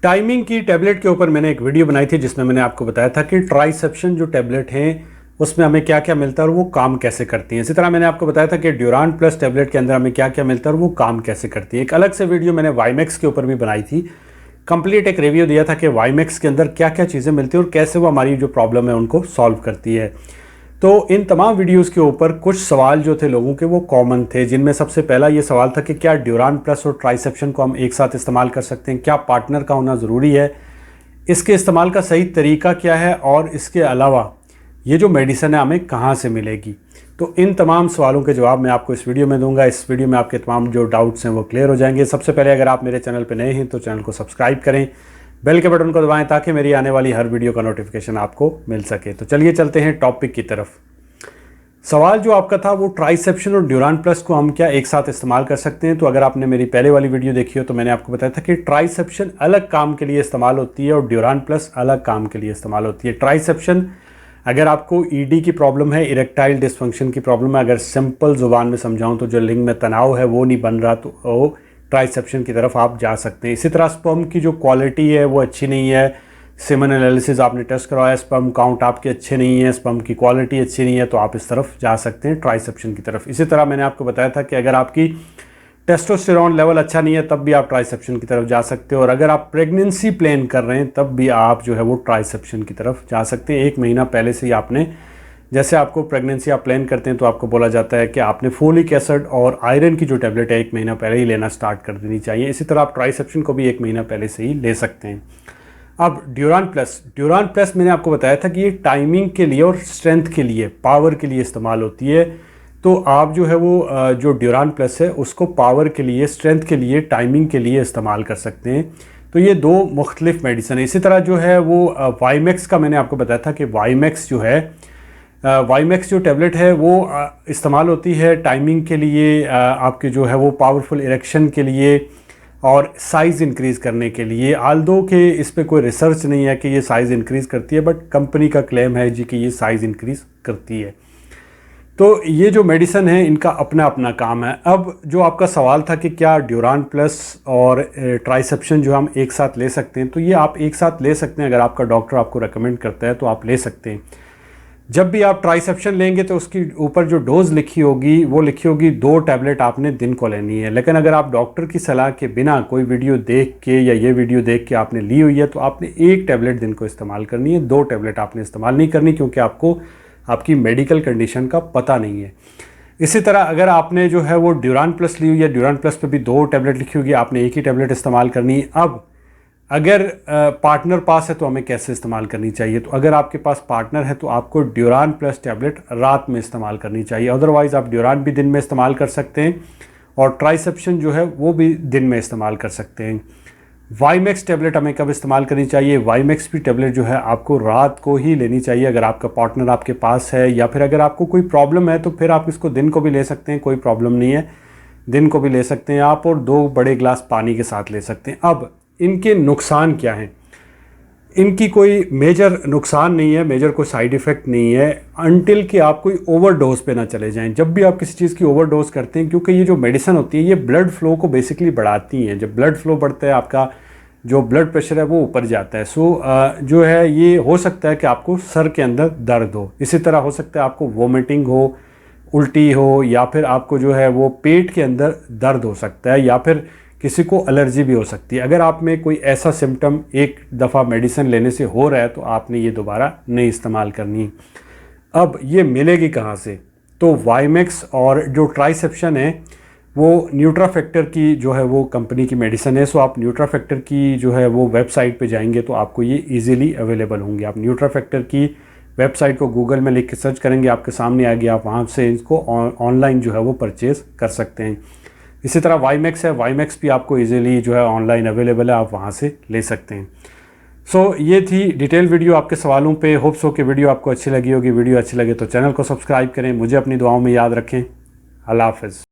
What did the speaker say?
Timing की tablet के ऊपर मैंने एक वीडियो बनाई थी जिसमें मैंने आपको बताया था कि ट्राइसेप्शन जो टैबलेट हैं उसमें हमें क्या क्या मिलता है और वो काम कैसे करती हैं। इसी तरह मैंने आपको बताया था कि ड्यूरान प्लस टैबलेट के अंदर हमें क्या क्या मिलता है और वो काम कैसे करती है। एक अलग से वीडियो मैंने वाईमेक्स के ऊपर भी बनाई थी, कंप्लीट एक रिव्यू दिया था कि वाईमेक्स के अंदर क्या क्या चीज़ें मिलती हैं और कैसे वो हमारी जो प्रॉब्लम है उनको सॉल्व करती है। तो इन तमाम वीडियोस के ऊपर कुछ सवाल जो थे लोगों के वो कॉमन थे, जिनमें सबसे पहला ये सवाल था कि क्या ड्यूरान प्लस और ट्राइसेप्शन को हम एक साथ इस्तेमाल कर सकते हैं, क्या पार्टनर का होना ज़रूरी है, इसके इस्तेमाल का सही तरीका क्या है और इसके अलावा ये जो मेडिसिन है हमें कहाँ से मिलेगी। तो इन तमाम सवालों के जवाब मैं आपको इस वीडियो में दूंगा। इस वीडियो में आपके तमाम जो डाउट्स हैं वो क्लियर हो जाएंगे। सबसे पहले अगर आप मेरे चैनल पर नए हैं तो चैनल को सब्सक्राइब करें, बेल के बटन को दबाएं ताकि मेरी आने वाली हर वीडियो का नोटिफिकेशन आपको मिल सके। तो चलिए चलते हैं टॉपिक की तरफ। सवाल जो आपका था वो ट्राइसेप्शन और ड्यूरान प्लस को हम क्या एक साथ इस्तेमाल कर सकते हैं। तो अगर आपने मेरी पहले वाली वीडियो देखी हो तो मैंने आपको बताया था कि ट्राइसेप्शन अलग काम के लिए इस्तेमाल होती है और ड्यूरान प्लस अलग काम के लिए इस्तेमाल होती है। ट्राइसेप्शन अगर आपको ईडी की प्रॉब्लम है, इरेक्टाइल डिस्फंक्शन की प्रॉब्लम है, अगर सिंपल ज़ुबान में समझाऊँ तो जो लिंग में तनाव है वो नहीं बन रहा तो वो ट्राइसेप्शन की तरफ आप जा सकते हैं। इसी तरह स्पर्म की जो क्वालिटी है वो अच्छी नहीं है, सेमन एनालिसिस आपने टेस्ट करवाया, स्पर्म काउंट आपके अच्छे नहीं है, स्पर्म की क्वालिटी अच्छी नहीं है, तो आप इस तरफ जा सकते हैं ट्राइसेप्शन की तरफ। इसी तरह मैंने आपको बताया था कि अगर आपकी टेस्टोस्टेरोन लेवल अच्छा नहीं है तब भी आप ट्राइसेप्शन की तरफ जा सकते हो, और अगर आप प्रेगनेंसी प्लान कर रहे हैं तब भी आप जो है वो ट्राइसेप्शन की तरफ जा सकते हैं। 1 महीना पहले से ही आपने, जैसे आपको प्रेगनेंसी आप प्लान करते हैं तो आपको बोला जाता है कि आपने फोलिक एसिड और आयरन की जो टैबलेट है 1 महीना पहले ही लेना स्टार्ट कर देनी चाहिए। इसी तरह आप ट्राइसेप्शन को भी 1 महीना पहले से ही ले सकते हैं। अब ड्यूरान प्लस मैंने आपको बताया था कि ये टाइमिंग के लिए और स्ट्रेंथ के लिए, पावर के लिए इस्तेमाल होती है। तो आप जो है वो जो ड्यूरान प्लस है उसको पावर के लिए, स्ट्रेंथ के लिए, टाइमिंग के लिए इस्तेमाल कर सकते हैं। तो ये 2 मुख्तलिफ मेडिसिन है। इसी तरह जो है वो वाईमेक्स का मैंने आपको बताया था कि वाईमेक्स जो टैबलेट है वो इस्तेमाल होती है टाइमिंग के लिए, आपके जो है वो पावरफुल इरेक्शन के लिए और साइज़ इंक्रीज़ करने के लिए। आल्दो के इस पे कोई रिसर्च नहीं है कि ये साइज़ इंक्रीज़ करती है, बट कंपनी का क्लेम है जी कि ये साइज़ इंक्रीज़ करती है। तो ये जो मेडिसिन है इनका अपना अपना काम है। अब जो आपका सवाल था कि क्या ड्यूरान प्लस और ट्राइसेप्शन जो हम एक साथ ले सकते हैं, तो ये आप एक साथ ले सकते हैं। अगर आपका डॉक्टर आपको रेकमेंड करता है तो आप ले सकते हैं। जब भी आप ट्राइसेप्शन लेंगे तो उसकी ऊपर जो डोज लिखी होगी वो लिखी होगी 2 टैबलेट आपने दिन को लेनी है। लेकिन अगर आप डॉक्टर की सलाह के बिना कोई वीडियो देख के या ये वीडियो देख के आपने ली हुई है तो आपने 1 टैबलेट दिन को इस्तेमाल करनी है, 2 टैबलेट आपने इस्तेमाल नहीं करनी, क्योंकि आपको आपकी मेडिकल कंडीशन का पता नहीं है। इसी तरह अगर आपने जो है वो ड्यूरान प्लस ली हुई है, ड्यूरान प्लस पे भी 2 टैबलेट लिखी होगी, आपने 1 ही टैबलेट इस्तेमाल करनी है। अब अगर पार्टनर पास है तो हमें कैसे इस्तेमाल करनी चाहिए। तो अगर आपके पास पार्टनर है तो आपको ड्यूरान प्लस टैबलेट रात में इस्तेमाल करनी चाहिए। अदरवाइज़ आप ड्यूरान भी दिन में इस्तेमाल कर सकते हैं और ट्राइसेप्शन जो है वो भी दिन में इस्तेमाल कर सकते हैं। वाईमेक्स टैबलेट हमें कब इस्तेमाल करनी चाहिए? वाईमेक्स भी टैबलेट जो है आपको रात को ही लेनी चाहिए अगर आपका पार्टनर आपके पास है, या फिर अगर आपको कोई प्रॉब्लम है तो फिर आप इसको दिन को भी ले सकते हैं, कोई प्रॉब्लम नहीं है, दिन को भी ले सकते हैं आप, और 2 बड़े गिलास पानी के साथ ले सकते हैं। अब इनके नुकसान क्या हैं? इनकी कोई मेजर नुकसान नहीं है, मेजर कोई साइड इफ़ेक्ट नहीं है, अनटिल कि आप कोई ओवरडोज पे ना चले जाएं। जब भी आप किसी चीज़ की ओवरडोज करते हैं, क्योंकि ये जो मेडिसिन होती है ये ब्लड फ्लो को बेसिकली बढ़ाती हैं। जब ब्लड फ्लो बढ़ता है आपका जो ब्लड प्रेशर है वो ऊपर जाता है। जो है ये हो सकता है कि आपको सर के अंदर दर्द हो, इसी तरह हो सकता है आपको वोमिटिंग हो, उल्टी हो, या फिर आपको जो है वो पेट के अंदर दर्द हो सकता है, या फिर किसी को एलर्जी भी हो सकती है। अगर आप में कोई ऐसा सिम्टम एक दफ़ा मेडिसिन लेने से हो रहा है तो आपने ये दोबारा नहीं इस्तेमाल करनी। अब ये मिलेगी कहाँ से? तो वाईमेक्स और जो ट्राइसेप्शन है वो न्यूट्राफैक्टर की जो है वो कंपनी की मेडिसिन है। सो आप न्यूट्राफैक्टर की जो है वो वेबसाइट पे जाएंगे तो आपको ये इजीली अवेलेबल होंगे। आप न्यूट्राफैक्टर की वेबसाइट को गूगल में लिख के सर्च करेंगे, आपके सामने आएगी, आप वहाँ से इसको ऑनलाइन जो है वो परचेज़ कर सकते हैं। इसी तरह वाईमेक्स है, वाईमेक्स भी आपको इजीली जो है ऑनलाइन अवेलेबल है, आप वहाँ से ले सकते हैं। सो ये थी डिटेल वीडियो आपके सवालों पे। होप्स हो कि वीडियो आपको अच्छी लगी होगी। वीडियो अच्छी लगे तो चैनल को सब्सक्राइब करें, मुझे अपनी दुआओं में याद रखें। अल्लाह हाफ़िज़।